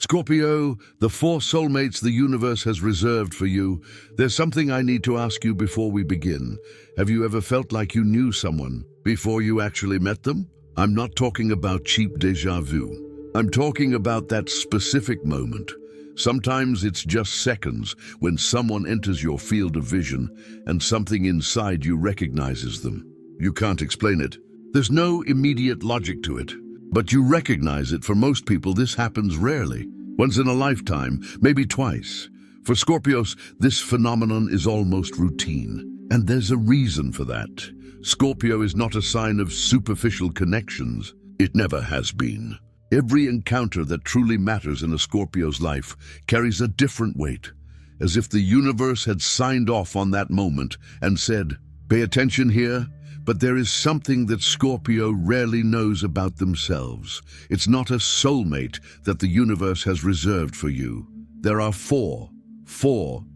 Scorpio, the 4 soulmates the universe has reserved for you. There's something I need to ask you before we begin. Have you ever felt like you knew someone before you actually met them? I'm not talking about cheap déjà vu. I'm talking about that specific moment. Sometimes it's just seconds when someone enters your field of vision and something inside you recognizes them. You can't explain it. There's no immediate logic to it. But you recognize it. For most people, this happens rarely. Once in a lifetime, maybe twice. For Scorpios, this phenomenon is almost routine. And there's a reason for that. Scorpio is not a sign of superficial connections. It never has been. Every encounter that truly matters in a Scorpio's life carries a different weight, as if the universe had signed off on that moment and said, "Pay attention here." But there is something that Scorpio rarely knows about themselves. It's not a soulmate that the universe has reserved for you. There are four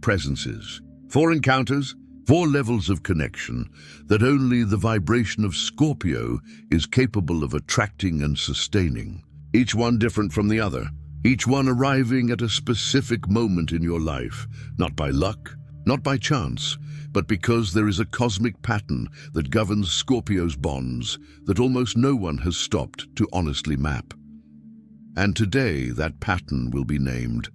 presences, 4 encounters, 4 levels of connection that only the vibration of Scorpio is capable of attracting and sustaining. Each one different from the other. Each one arriving at a specific moment in your life, not by luck, not by chance, but because there is a cosmic pattern that governs Scorpio's bonds that almost no one has stopped to honestly map. And today that pattern will be named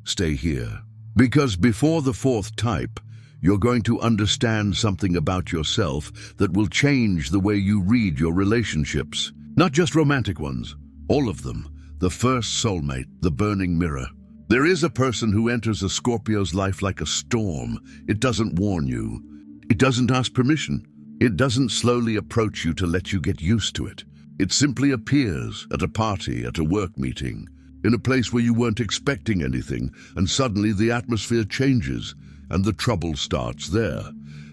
Stay Here. Because before the 4th type, you're going to understand something about yourself that will change the way you read your relationships. Not just romantic ones, all of them. The first soulmate, the burning mirror. There is a person who enters a Scorpio's life like a storm. It doesn't warn you. It doesn't ask permission. It doesn't slowly approach you to let you get used to it. It simply appears at a party, at a work meeting, in a place where you weren't expecting anything, and suddenly the atmosphere changes, and the trouble starts there.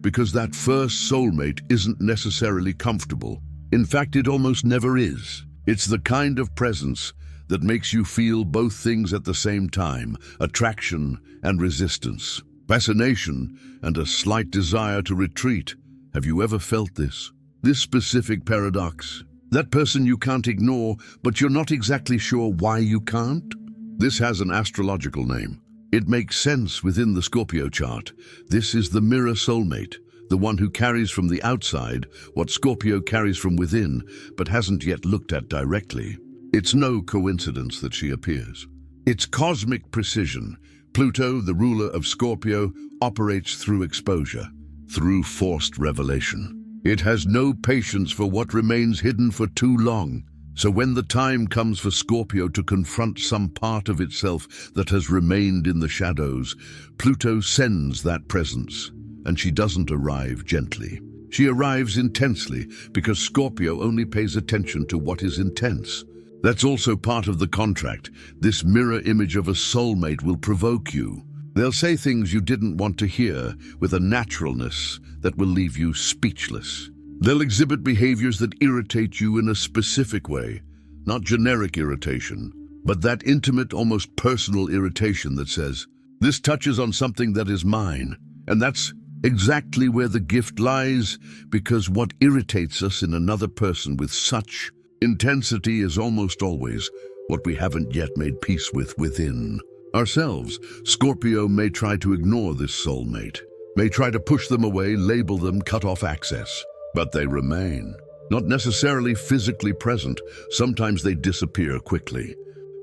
Because that first soulmate isn't necessarily comfortable. In fact, it almost never is. It's the kind of presence that makes you feel both things at the same time, attraction and resistance, fascination and a slight desire to retreat. Have you ever felt this? This specific paradox? That person you can't ignore, but you're not exactly sure why you can't? This has an astrological name. It makes sense within the Scorpio chart. This is the mirror soulmate, the one who carries from the outside what Scorpio carries from within, but hasn't yet looked at directly. It's no coincidence that she appears. It's cosmic precision. Pluto, the ruler of Scorpio, operates through exposure, through forced revelation. It has no patience for what remains hidden for too long. So when the time comes for Scorpio to confront some part of itself that has remained in the shadows, Pluto sends that presence, and she doesn't arrive gently. She arrives intensely because Scorpio only pays attention to what is intense. That's also part of the contract. This mirror image of a soulmate will provoke you. They'll say things you didn't want to hear with a naturalness that will leave you speechless. They'll exhibit behaviors that irritate you in a specific way, not generic irritation, but that intimate, almost personal irritation that says, "This touches on something that is mine." And that's exactly where the gift lies, because what irritates us in another person with such intensity is almost always what we haven't yet made peace with within ourselves. Scorpio may try to ignore this soulmate, may try to push them away, label them, cut off access, but they remain. Not necessarily physically present, sometimes they disappear quickly,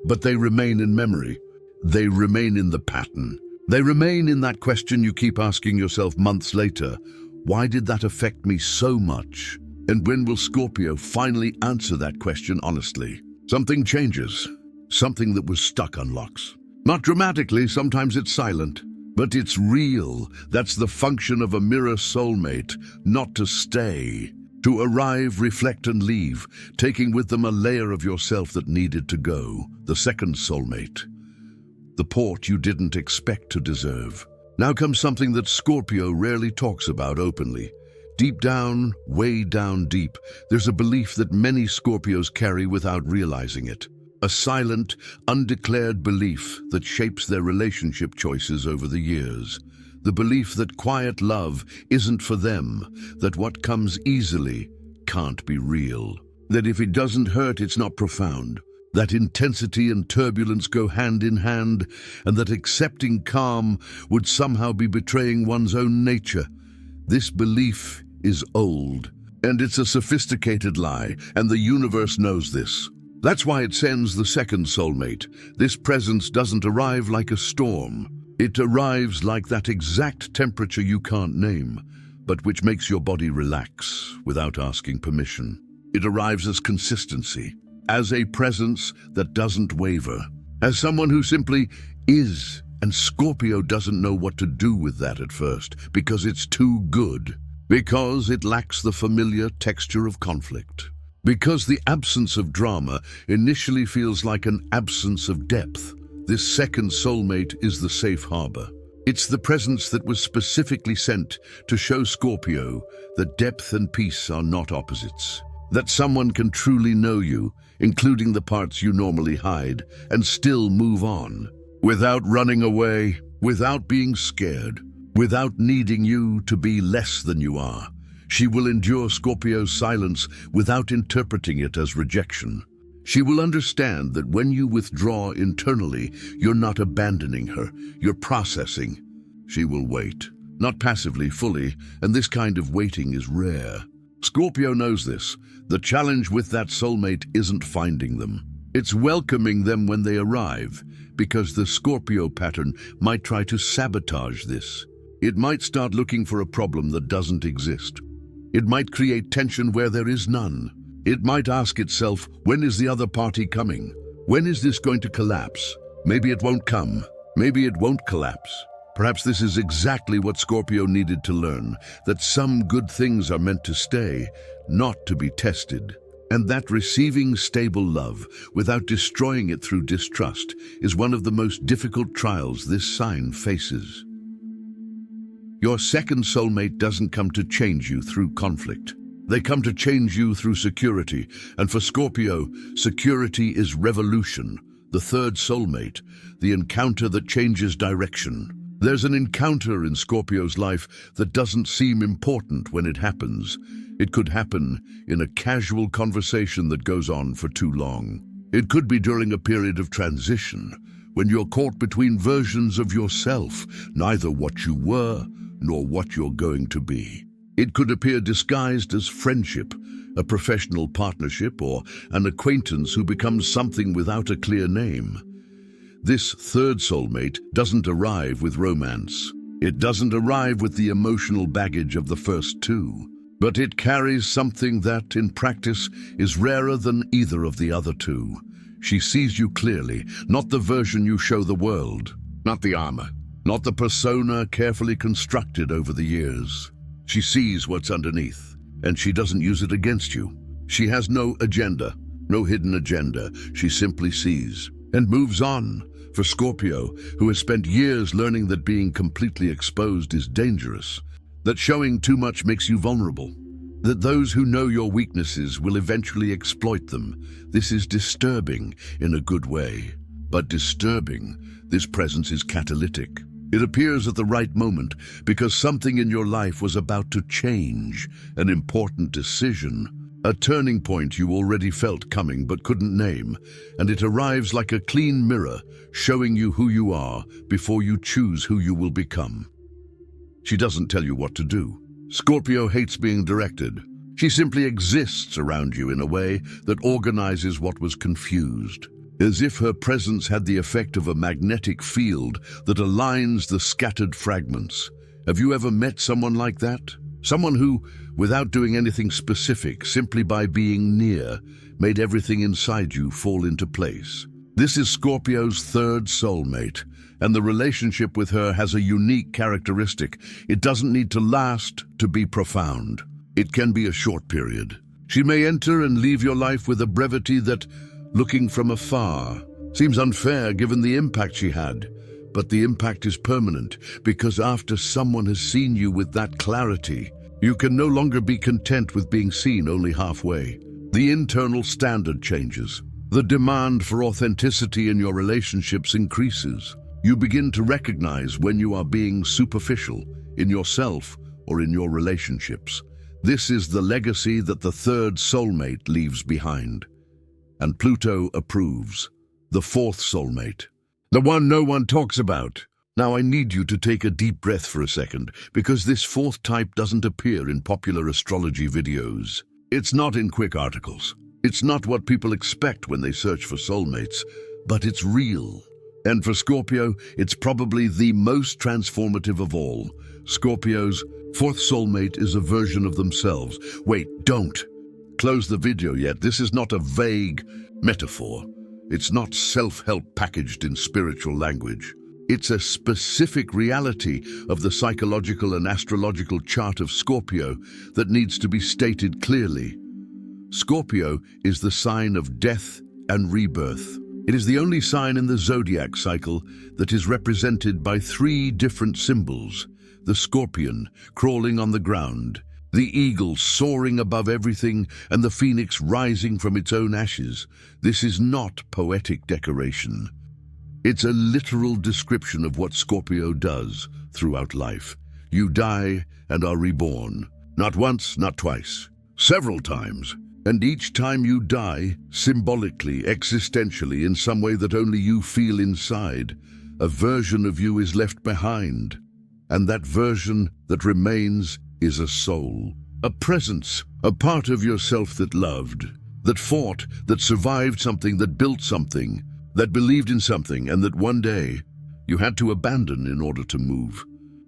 but they remain in memory. They remain in the pattern. They remain in that question you keep asking yourself months later. Why did that affect me so much? And when will Scorpio finally answer that question honestly? Something changes. Something that was stuck unlocks. Not dramatically, sometimes it's silent, but it's real. That's the function of a mirror soulmate, not to stay. To arrive, reflect and leave, taking with them a layer of yourself that needed to go. The second soulmate. The port you didn't expect to deserve. Now comes something that Scorpio rarely talks about openly. Deep down, way down deep, there's a belief that many Scorpios carry without realizing it. A silent, undeclared belief that shapes their relationship choices over the years. The belief that quiet love isn't for them, that what comes easily can't be real. That if it doesn't hurt, it's not profound. that intensity and turbulence go hand in hand, and that accepting calm would somehow be betraying one's own nature. This belief is old, and it's a sophisticated lie, and the universe knows this. That's why it sends the second soulmate. This presence doesn't arrive like a storm. It arrives like that exact temperature you can't name, but which makes your body relax without asking permission. It arrives as consistency, as a presence that doesn't waver, as someone who simply is, and Scorpio doesn't know what to do with that at first, because it's too good, because it lacks the familiar texture of conflict, because the absence of drama initially feels like an absence of depth. This second soulmate is the safe harbor. It's the presence that was specifically sent to show Scorpio that depth and peace are not opposites, that someone can truly know you, including the parts you normally hide, and still move on, without running away, without being scared, without needing you to be less than you are. She will endure Scorpio's silence without interpreting it as rejection. She will understand that when you withdraw internally, you're not abandoning her, you're processing. She will wait, not passively, fully, and this kind of waiting is rare. Scorpio knows this. The challenge with that soulmate isn't finding them. It's welcoming them when they arrive, because the Scorpio pattern might try to sabotage this. It might start looking for a problem that doesn't exist. It might create tension where there is none. It might ask itself, when is the other party coming? When is this going to collapse? Maybe it won't come. Maybe it won't collapse. Perhaps this is exactly what Scorpio needed to learn, that some good things are meant to stay, not to be tested. And that receiving stable love without destroying it through distrust is one of the most difficult trials this sign faces. Your second soulmate doesn't come to change you through conflict. They come to change you through security, and for Scorpio, security is revolution, the third soulmate, the encounter that changes direction. There's an encounter in Scorpio's life that doesn't seem important when it happens. It could happen in a casual conversation that goes on for too long. It could be during a period of transition, when you're caught between versions of yourself, neither what you were nor what you're going to be. It could appear disguised as friendship, a professional partnership, or an acquaintance who becomes something without a clear name. This third soulmate doesn't arrive with romance. It doesn't arrive with the emotional baggage of the first two, but it carries something that, in practice, is rarer than either of the other two. She sees you clearly, not the version you show the world, not the armor, not the persona carefully constructed over the years. She sees what's underneath, and she doesn't use it against you. She has no agenda, no hidden agenda. She simply sees and moves on. For Scorpio, who has spent years learning that being completely exposed is dangerous, that showing too much makes you vulnerable, that those who know your weaknesses will eventually exploit them, this is disturbing in a good way. But disturbing, this presence is catalytic. It appears at the right moment because something in your life was about to change, an important decision, a turning point you already felt coming but couldn't name, and it arrives like a clean mirror, showing you who you are before you choose who you will become. She doesn't tell you what to do. Scorpio hates being directed. She simply exists around you in a way that organizes what was confused, as if her presence had the effect of a magnetic field that aligns the scattered fragments. Have you ever met someone like that? Someone who, without doing anything specific, simply by being near, made everything inside you fall into place. This is Scorpio's third soulmate, and the relationship with her has a unique characteristic. It doesn't need to last to be profound. It can be a short period. She may enter and leave your life with a brevity that, looking from afar, seems unfair given the impact she had. But the impact is permanent, because after someone has seen you with that clarity, you can no longer be content with being seen only halfway. The internal standard changes. The demand for authenticity in your relationships increases. You begin to recognize when you are being superficial in yourself or in your relationships. This is the legacy that the third soulmate leaves behind. and Pluto approves. The fourth soulmate. The one no one talks about. Now I need you to take a deep breath for a second, because this fourth type doesn't appear in popular astrology videos. It's not in quick articles. It's not what people expect when they search for soulmates, but it's real. And for Scorpio, it's probably the most transformative of all. Scorpio's fourth soulmate is a version of themselves. Wait, don't close the video yet. This is not a vague metaphor. It's not self-help packaged in spiritual language. It's a specific reality of the psychological and astrological chart of Scorpio that needs to be stated clearly. Scorpio is the sign of death and rebirth. It is the only sign in the zodiac cycle that is represented by three different symbols: the scorpion crawling on the ground, the eagle soaring above everything, and the phoenix rising from its own ashes. This is not poetic decoration. It's a literal description of what Scorpio does throughout life. You die and are reborn. Not once, not twice, several times. And each time you die, symbolically, existentially, in some way that only you feel inside, a version of you is left behind. And that version that remains is a soul, a presence, a part of yourself that loved, that fought, that survived something, that built something, that believed in something, and that one day you had to abandon in order to move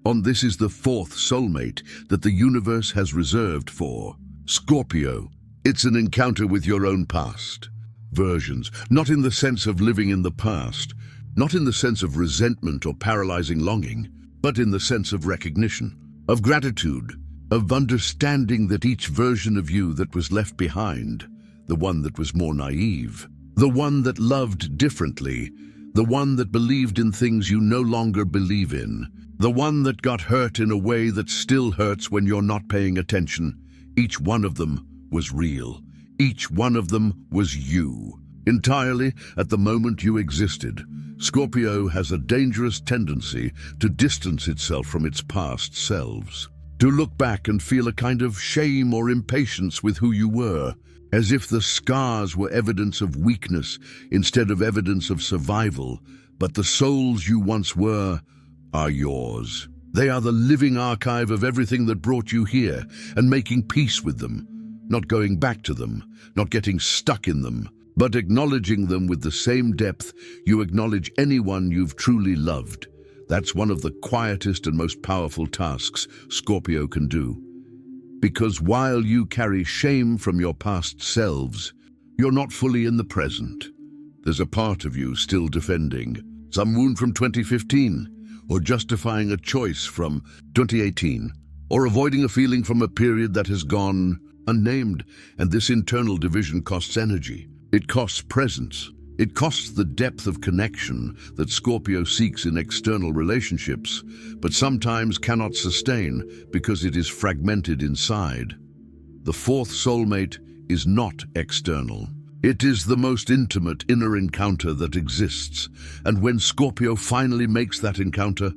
on. This is the fourth soulmate that the universe has reserved for Scorpio. It's an encounter with your own past versions, not in the sense of living in the past, not in the sense of resentment or paralyzing longing, but in the sense of recognition, of gratitude, of understanding that each version of you that was left behind, the one that was more naive, the one that loved differently, the one that believed in things you no longer believe in, the one that got hurt in a way that still hurts when you're not paying attention, each one of them was real. Each one of them was you, entirely at the moment you existed. Scorpio has a dangerous tendency to distance itself from its past selves, to look back and feel a kind of shame or impatience with who you were, as if the scars were evidence of weakness instead of evidence of survival. But the souls you once were are yours. They are the living archive of everything that brought you here, and making peace with them, not going back to them, not getting stuck in them, but acknowledging them with the same depth you acknowledge anyone you've truly loved. That's one of the quietest and most powerful tasks Scorpio can do. Because while you carry shame from your past selves, you're not fully in the present. There's a part of you still defending some wound from 2015, or justifying a choice from 2018, or avoiding a feeling from a period that has gone unnamed. And this internal division costs energy. It costs presence. It costs the depth of connection that Scorpio seeks in external relationships, but sometimes cannot sustain because it is fragmented inside. The fourth soulmate is not external. It is the most intimate inner encounter that exists. And when Scorpio finally makes that encounter,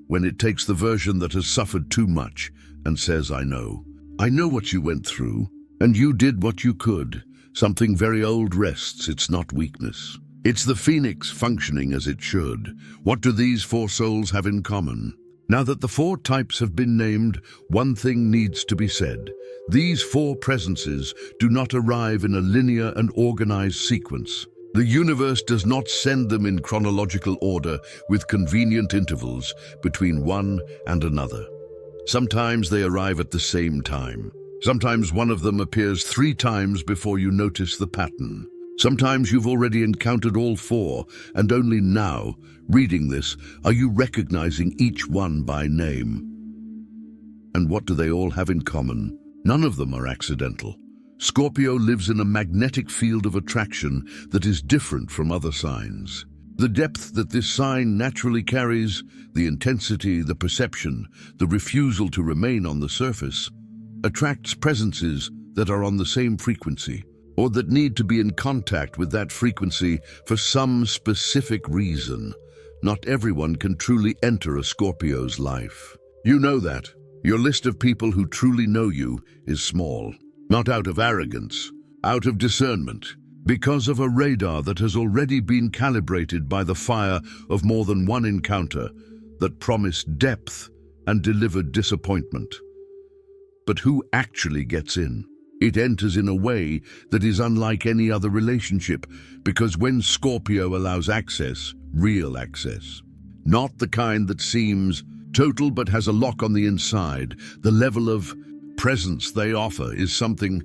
when it takes the version that has suffered too much and says, I know what you went through, and you did what you could. Something very old rests. It's not weakness. It's the phoenix functioning as it should. What do these four souls have in common? Now that the four types have been named, one thing needs to be said. These four presences do not arrive in a linear and organized sequence. The universe does not send them in chronological order with convenient intervals between one and another. Sometimes they arrive at the same time. Sometimes one of them appears 3 times before you notice the pattern. Sometimes you've already encountered all four, and only now, reading this, are you recognizing each one by name. And what do they all have in common? None of them are accidental. Scorpio lives in a magnetic field of attraction that is different from other signs. The depth that this sign naturally carries, the intensity, the perception, the refusal to remain on the surface, attracts presences that are on the same frequency, or that need to be in contact with that frequency for some specific reason. Not everyone can truly enter a Scorpio's life. You know that. Your list of people who truly know you is small. Not out of arrogance, out of discernment, Because of a radar that has already been calibrated by the fire of more than one encounter that promised depth and delivered disappointment. But who actually gets in? It enters in a way that is unlike any other relationship, because when Scorpio allows access, real access, not the kind that seems total but has a lock on the inside, the level of presence they offer is something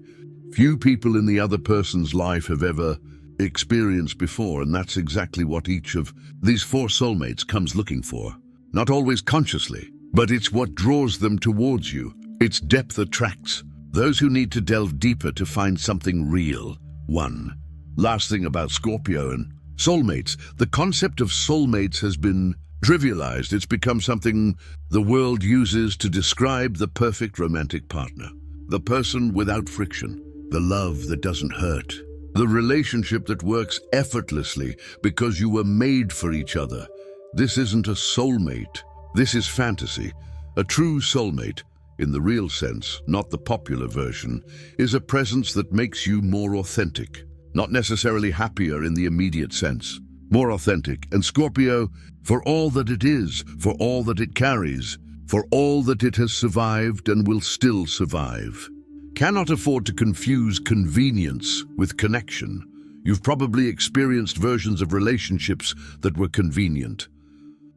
few people in the other person's life have ever experienced before, and that's exactly what each of these four soulmates comes looking for. Not always consciously, but it's what draws them towards you. Its depth attracts those who need to delve deeper to find something real. One last thing about Scorpio and soulmates. The concept of soulmates has been trivialized. It's become something the world uses to describe the perfect romantic partner. The person without friction. The love that doesn't hurt. The relationship that works effortlessly because you were made for each other. This isn't a soulmate. This is fantasy. A true soulmate, in the real sense, not the popular version, is a presence that makes you more authentic. Not necessarily happier in the immediate sense. More authentic. And Scorpio, for all that it is, for all that it carries, for all that it has survived and will still survive, cannot afford to confuse convenience with connection. You've probably experienced versions of relationships that were convenient.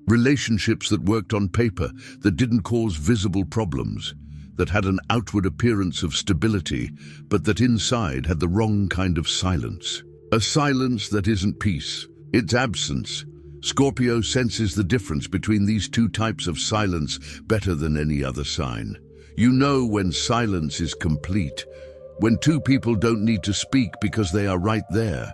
Relationships that worked on paper, that didn't cause visible problems, that had an outward appearance of stability, but that inside had the wrong kind of silence. A silence that isn't peace, it's absence. Scorpio senses the difference between these two types of silence better than any other sign. You know when silence is complete, when two people don't need to speak because they are right there,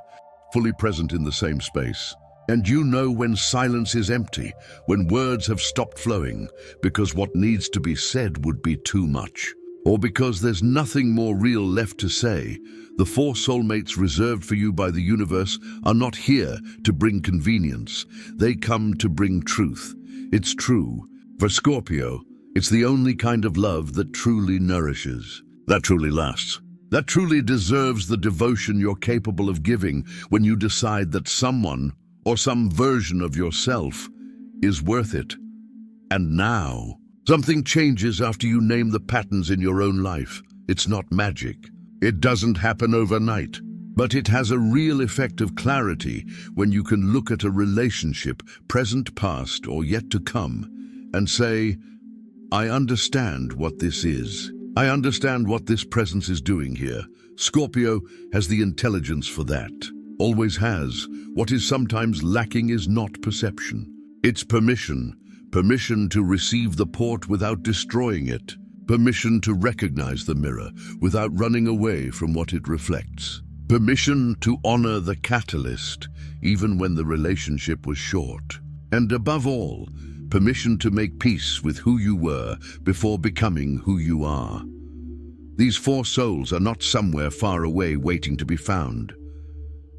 fully present in the same space. And you know when silence is empty, when words have stopped flowing because what needs to be said would be too much, or because there's nothing more real left to say. The four soulmates reserved for you by the universe are not here to bring convenience. They come to bring truth. It's true. For Scorpio, it's the only kind of love that truly nourishes, that truly lasts, that truly deserves the devotion you're capable of giving when you decide that someone or some version of yourself is worth it. And now, something changes after you name the patterns in your own life. It's not magic. It doesn't happen overnight. But it has a real effect of clarity when you can look at a relationship, present, past, or yet to come, and say, I understand what this is. I understand what this presence is doing here. Scorpio has the intelligence for that. Always has. What is sometimes lacking is not perception. It's permission. Permission to receive the port without destroying it. Permission to recognize the mirror without running away from what it reflects. Permission to honor the catalyst, even when the relationship was short. And above all, permission to make peace with who you were before becoming who you are. These four souls are not somewhere far away waiting to be found.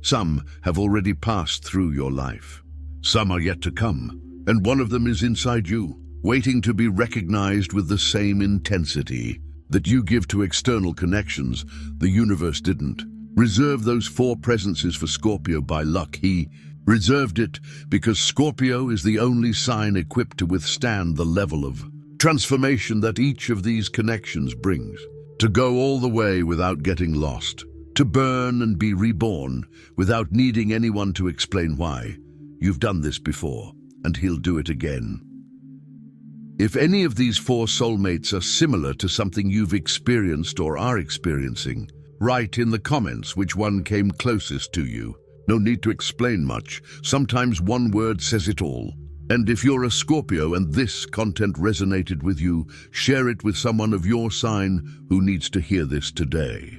Some have already passed through your life. Some are yet to come, and one of them is inside you, waiting to be recognized with the same intensity that you give to external connections. The universe didn't reserve those four presences for Scorpio by luck. He reserved it because Scorpio is the only sign equipped to withstand the level of transformation that each of these connections brings. To go all the way without getting lost. To burn and be reborn without needing anyone to explain why. You've done this before, and he'll do it again. If any of these four soulmates are similar to something you've experienced or are experiencing, write in the comments which one came closest to you. No need to explain much. Sometimes one word says it all. And if you're a Scorpio and this content resonated with you, share it with someone of your sign who needs to hear this today.